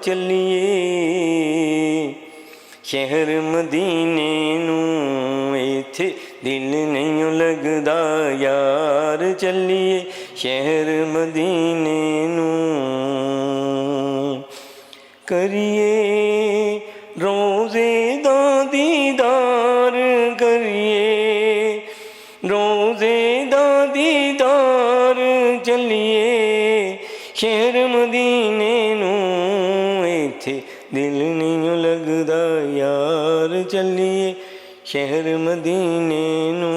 ਚੱਲੀਏ ਸ਼ਹਿਰ ਮਦੀਨੇ ਨੂੰ ਇੱਥੇ ਦਿਲ ਨਹੀਂ ਲੱਗਦਾ ਯਾਰ ਚੱਲੀਏ ਸ਼ਹਿਰ ਮਦੀਨੇ ਨੂੰ ਕਰੀਏ ਰੋਜ਼ੇ ਦਾ ਦੀਦਾਰ ਕਰੀਏ ਰੋਜ਼ੇ ਦਾ ਦੀਦਾਰ ਚੱਲੀਏ ਸ਼ਹਿਰ ਮਦੀਨੇ ਨੂੰ ਇੱਥੇ ਦਿਲ ਨਹੀਂ ਲੱਗਦਾ ਯਾਰ ਚੱਲੀਏ ਸ਼ਹਿਰ ਮਦੀਨੇ ਨੂੰ।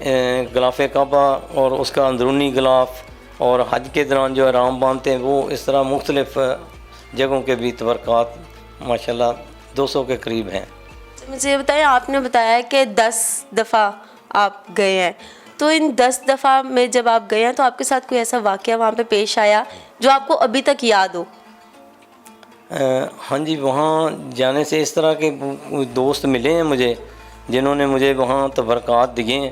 غلاف کعبہ اور اس کا اندرونی غلاف اور حج کے دوران جو احرام باندھتے ہیں وہ اس طرح مختلف جگہوں کے بھی تبرکات ماشاءاللہ 200 کے قریب ہیں۔ مجھے یہ بتائیں، آپ نے بتایا کہ 10 دفعہ آپ گئے ہیں، تو ان 10 دفعہ میں جب آپ گئے ہیں تو آپ کے ساتھ کوئی ایسا واقعہ وہاں پہ پیش آیا جو آپ کو ابھی تک یاد ہو؟ ہاں جی، وہاں جانے سے اس طرح کے دوست ملے ہیں مجھے جنہوں نے مجھے وہاں تبرکات دیے ہیں۔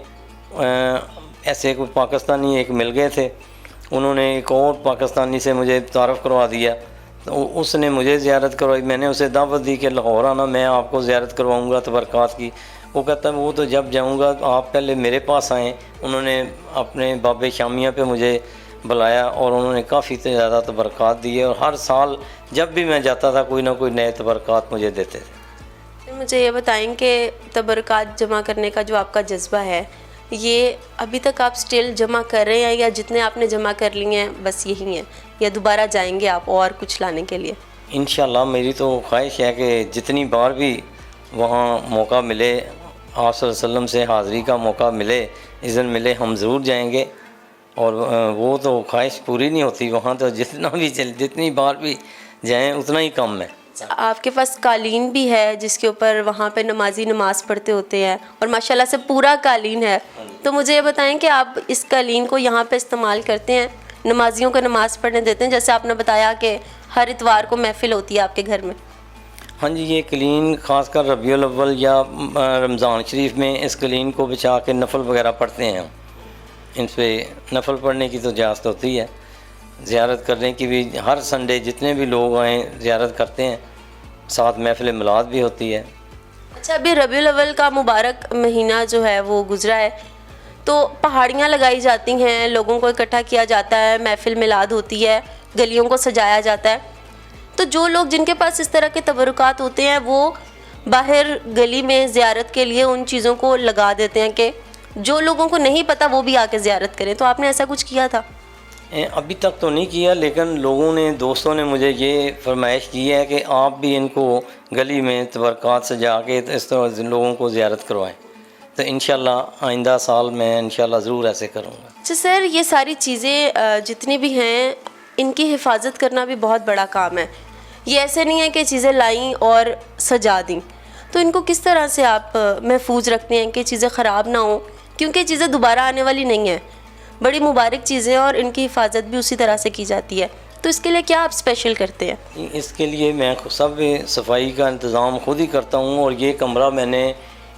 ایسے کوئی پاکستانی ایک مل گئے تھے، انہوں نے ایک اور پاکستانی سے مجھے تعارف کروا دیا، تو اس نے مجھے زیارت کروائی۔ میں نے اسے دعوت دی کہ لاہور آنا، میں آپ کو زیارت کرواؤں گا تبرکات کی۔ وہ کہتا ہے وہ تو جب جاؤں گا تو آپ پہلے میرے پاس آئیں۔ انہوں نے اپنے باب شامیہ پہ مجھے بلایا اور انہوں نے کافی زیادہ تبرکات دیے، اور ہر سال جب بھی میں جاتا تھا کوئی نہ کوئی نئے تبرکات مجھے دیتے تھے۔ مجھے یہ بتائیں کہ تبرکات جمع کرنے کا جو آپ کا جذبہ ہے، یہ ابھی تک آپ سٹل جمع کر رہے ہیں، یا جتنے آپ نے جمع کر لیے ہیں بس یہی ہیں، یا دوبارہ جائیں گے آپ اور کچھ لانے کے لیے؟ انشاءاللہ میری تو خواہش ہے کہ جتنی بار بھی وہاں موقع ملے، آپ صلی اللہ علیہ وسلم سے حاضری کا موقع ملے، اذن ملے، ہم ضرور جائیں گے۔ اور وہ تو خواہش پوری نہیں ہوتی، وہاں تو جتنی بار بھی جائیں اتنا ہی کم ہے۔ آپ کے پاس قالین بھی ہے جس کے اوپر وہاں پہ نمازی نماز پڑھتے ہوتے ہیں، اور ماشاءاللہ سے پورا قالین ہے، تو مجھے یہ بتائیں کہ آپ اس قالین کو یہاں پہ استعمال کرتے ہیں، نمازیوں کو نماز پڑھنے دیتے ہیں؟ جیسے آپ نے بتایا کہ ہر اتوار کو محفل ہوتی ہے آپ کے گھر میں۔ ہاں جی، یہ قالین خاص کر ربیع الاول یا رمضان شریف میں اس قالین کو بچھا کے نفل وغیرہ پڑھتے ہیں ہم۔ ان پہ نفل پڑھنے کی تو اجازت ہوتی ہے، زیارت کرنے کی بھی، ہر سنڈے جتنے بھی لوگ آئیں زیارت کرتے ہیں، ساتھ محفل میلاد بھی ہوتی ہے۔ اچھا، ابھی ربیع الاول کا مبارک مہینہ جو ہے وہ گزرا ہے، تو پہاڑیاں لگائی جاتی ہیں، لوگوں کو اکٹھا کیا جاتا ہے، محفل میلاد ہوتی ہے، گلیوں کو سجایا جاتا ہے، تو جو لوگ جن کے پاس اس طرح کے تبرکات ہوتے ہیں وہ باہر گلی میں زیارت کے لیے ان چیزوں کو لگا دیتے ہیں کہ جو لوگوں کو نہیں پتہ وہ بھی آ کے زیارت کریں، تو آپ نے ایسا کچھ کیا تھا؟ ابھی تک تو نہیں کیا، لیکن لوگوں نے، دوستوں نے مجھے یہ فرمائش کی ہے کہ آپ بھی ان کو گلی میں تبرکات سجا کے اس طرح لوگوں کو زیارت کروائیں، تو انشاءاللہ آئندہ سال میں انشاءاللہ ضرور ایسے کروں گا۔ اچھا سر، یہ ساری چیزیں جتنی بھی ہیں ان کی حفاظت کرنا بھی بہت بڑا کام ہے، یہ ایسے نہیں ہے کہ چیزیں لائیں اور سجا دیں، تو ان کو کس طرح سے آپ محفوظ رکھتے ہیں کہ چیزیں خراب نہ ہوں، کیونکہ چیزیں دوبارہ آنے والی نہیں ہیں، بڑی مبارک چیزیں، اور ان کی حفاظت بھی اسی طرح سے کی جاتی ہے، تو اس کے لیے کیا آپ اسپیشل کرتے ہیں؟ اس کے لیے میں سب صفائی کا انتظام خود ہی کرتا ہوں، اور یہ کمرہ میں نے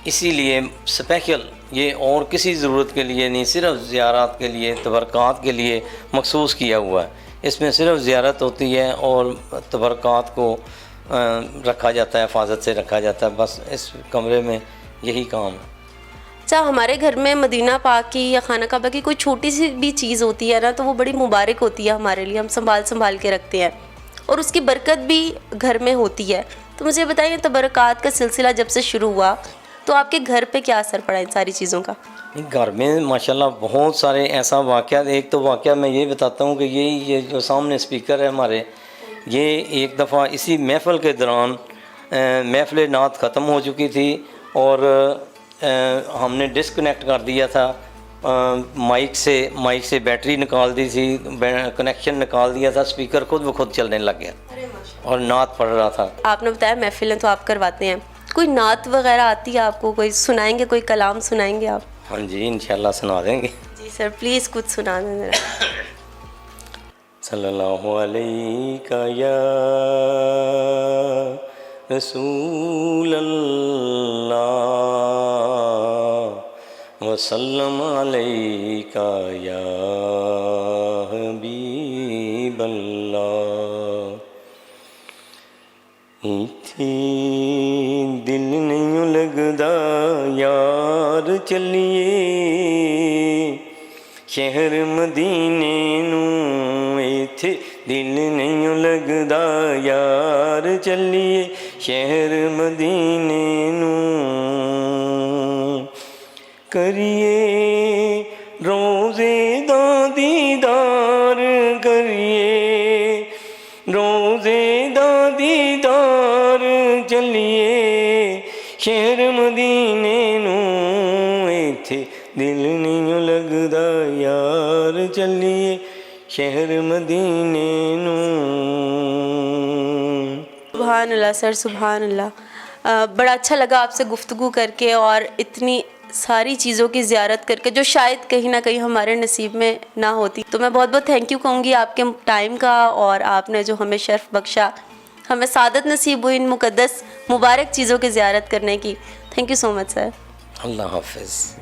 اسی لیے اسپیشل، یہ اور کسی ضرورت کے لیے نہیں، صرف زیارات کے لیے، تبرکات کے لیے مخصوص کیا ہوا ہے۔ اس میں صرف زیارت ہوتی ہے اور تبرکات کو رکھا جاتا ہے، حفاظت سے رکھا جاتا ہے، بس اس کمرے میں یہی کام ہے۔ اچھا، ہمارے گھر میں مدینہ پاک کی یا خانہ کعبہ کی کوئی چھوٹی سی بھی چیز ہوتی ہے نا، تو وہ بڑی مبارک ہوتی ہے ہمارے لیے، ہم سنبھال کے رکھتے ہیں، اور اس کی برکت بھی گھر میں ہوتی ہے، تو مجھے بتائیے تبرکات کا سلسلہ جب سے شروع ہوا تو آپ کے گھر پہ کیا اثر پڑا ان ساری چیزوں کا؟ گھر میں ماشاءاللہ بہت سارے ایسا واقعات، ایک تو واقعہ میں یہ بتاتا ہوں کہ یہ جو سامنے اسپیکر ہے ہمارے، یہ ایک دفعہ اسی محفل کے دوران محفل نعت ختم ہو چکی تھی، اور ہم نے ڈسکنیکٹ کر دیا تھا مائک سے بیٹری نکال دی تھی، کنیکشن نکال دیا تھا، اسپیکر خود بخود چلنے لگ گیا اور نعت پڑھ رہا تھا۔ آپ نے بتایا محفلیں تو آپ کرواتے ہیں، کوئی نعت وغیرہ آتی ہے آپ کو؟ کوئی سنائیں گے، کوئی کلام سنائیں گے آپ؟ ہاں جی، انشاءاللہ سنا دیں گے۔ جی سر، پلیز کچھ سنا دیں ذرا۔ صلی اللہ علیہ یا رسول اللہ وسلم علیک یا حبیب اللہ۔ ایتھے دل نہیں لگدا یار چلیے شہر مدینے نوں، ایتھے دل نہیں لگدا یار چلیے شہر مدینے نوں، کریے روزے دا دیدار، کریے روزے دا دیدار، چلیے شہر مدینے نوں، ایتھے دل نہیں لگدا یار چلیے شہر مدینے نوں. سبحان اللہ سر، سبحان اللہ. بڑا اچھا لگا آپ سے گفتگو کر کے اور اتنی ساری چیزوں کی زیارت کر کے جو شاید کہیں نہ کہیں ہمارے نصیب میں نہ ہوتی. تو میں بہت بہت تھینک یو کہوں گی آپ کے ٹائم کا، اور آپ نے جو ہمیں شرف بخشا، ہمیں سعادت نصیب ہوئی ان مقدس مبارک چیزوں کی زیارت کرنے کی. تھینک یو سو مچ سر. اللہ حافظ.